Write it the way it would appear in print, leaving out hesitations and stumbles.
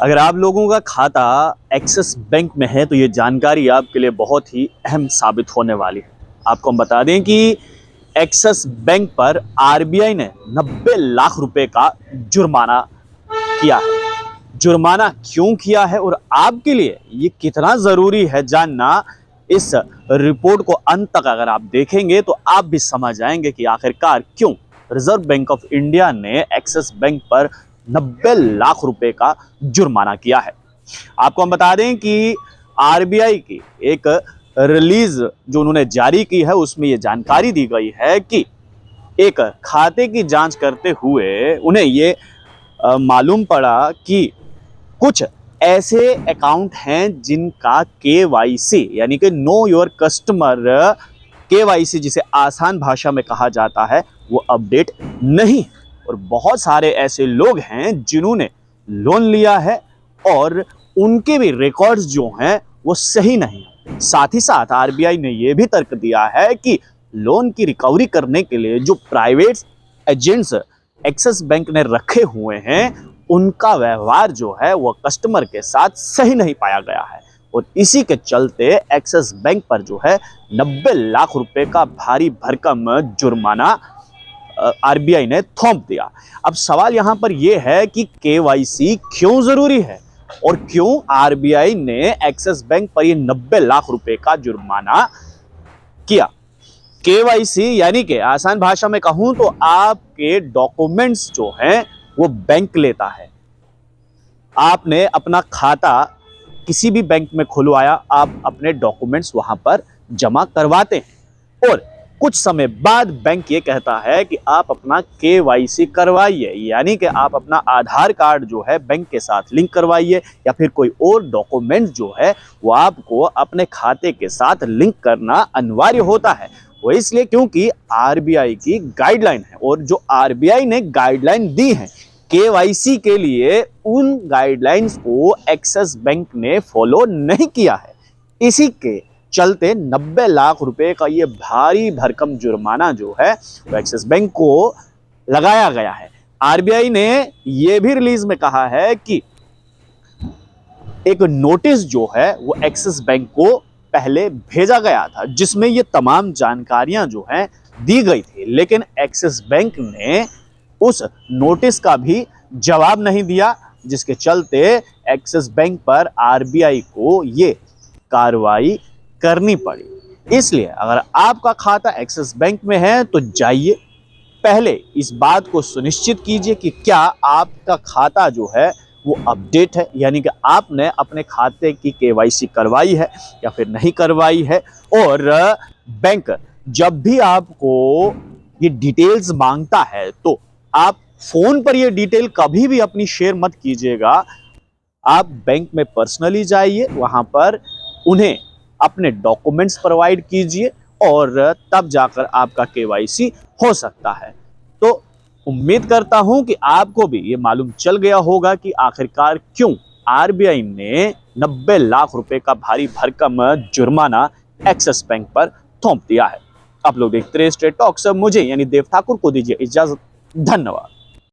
अगर आप लोगों का खाता एक्सिस बैंक में है तो ये जानकारी आपके लिए बहुत ही अहम साबित होने वाली है। आपको हम बता दें कि एक्सिस बैंक पर आरबीआई ने 90 लाख रुपए का जुर्माना किया है। जुर्माना क्यों किया है और आपके लिए ये कितना जरूरी है जानना, इस रिपोर्ट को अंत तक अगर आप देखेंगे तो आप भी समझ जाएंगे कि आखिरकार क्यों रिजर्व बैंक ऑफ इंडिया ने एक्सिस बैंक पर 90 लाख रुपए का जुर्माना किया है। आपको हम बता दें कि आरबीआई की एक रिलीज जो उन्होंने जारी की है उसमें यह जानकारी दी गई है कि एक खाते की जांच करते हुए उन्हें ये मालूम पड़ा कि कुछ ऐसे अकाउंट हैं जिनका केवाईसी यानी कि नो योर कस्टमर केवाईसी जिसे आसान भाषा में कहा जाता है वो अपडेट नहीं। और बहुत सारे ऐसे लोग हैं जिन्होंने लोन लिया है और उनके भी रिकॉर्ड्स जो हैं वो सही नहीं है। साथ ही साथ आरबीआई ने यह भी तर्क दिया है कि लोन की रिकवरी करने के लिए जो प्राइवेट एजेंट्स एक्सिस बैंक ने रखे हुए हैं उनका व्यवहार जो है वो कस्टमर के साथ सही नहीं पाया गया है और इसी के चलते एक्सिस बैंक पर जो है 90 लाख रुपए का भारी भरकम जुर्माना आरबीआई ने थोप दिया। अब सवाल यहां पर यह है कि केवाईसी क्यों जरूरी है और क्यों आरबीआई ने एक्सिस बैंक पर ये 90 लाख रुपए का जुर्माना किया। केवाईसी यानी कि आसान भाषा में कहूं तो आपके डॉक्यूमेंट्स जो हैं वो बैंक लेता है। आपने अपना खाता किसी भी बैंक में खुलवाया, आप अपने डॉक्यूमेंट्स वहां पर जमा करवाते हैं और कुछ समय बाद बैंक ये कहता है कि आप अपना केवाईसी करवाइए, यानी कि आप अपना आधार कार्ड जो है बैंक के साथ लिंक करवाइए या फिर कोई और डॉक्यूमेंट जो है वो आपको अपने खाते के साथ लिंक करना अनिवार्य होता है। वो इसलिए क्योंकि आरबीआई की गाइडलाइन है और जो आरबीआई ने गाइडलाइन दी है केवाईसी के लिए, उन गाइडलाइंस को एक्सिस बैंक ने फॉलो नहीं किया है। इसी के चलते 90 लाख रुपए का ये भारी भरकम जुर्माना जो है वो एक्सिस बैंक को लगाया गया है। आरबीआई ने यह भी रिलीज में कहा है कि एक नोटिस जो है वो एक्सिस बैंक को पहले भेजा गया था जिसमें ये तमाम जानकारियां जो हैं दी गई थी, लेकिन एक्सिस बैंक ने उस नोटिस का भी जवाब नहीं दिया, जिसके चलते एक्सिस बैंक पर आरबीआई को ये कार्रवाई करनी पड़ी। इसलिए अगर आपका खाता एक्सिस बैंक में है तो जाइए, पहले इस बात को सुनिश्चित कीजिए कि क्या आपका खाता जो है वो अपडेट है, यानी कि आपने अपने खाते की केवाईसी करवाई है या फिर नहीं करवाई है। और बैंक जब भी आपको ये डिटेल्स मांगता है तो आप फोन पर ये डिटेल कभी भी अपनी शेयर मत कीजिएगा। आप बैंक में पर्सनली जाइए, वहां पर उन्हें अपने डॉक्यूमेंट्स प्रोवाइड कीजिए और तब जाकर आपका केवाईसी हो सकता है। तो उम्मीद करता हूं कि आपको भी ये मालूम चल गया होगा कि आखिरकार क्यों आरबीआई ने 90 लाख रुपए का भारी भरकम जुर्माना एक्सिस बैंक पर थोप दिया है। आप लोग देखते रहिए स्ट्रेट टॉक्स। मुझे यानी देव ठाकुर को दीजिए इजाजत। धन्यवाद।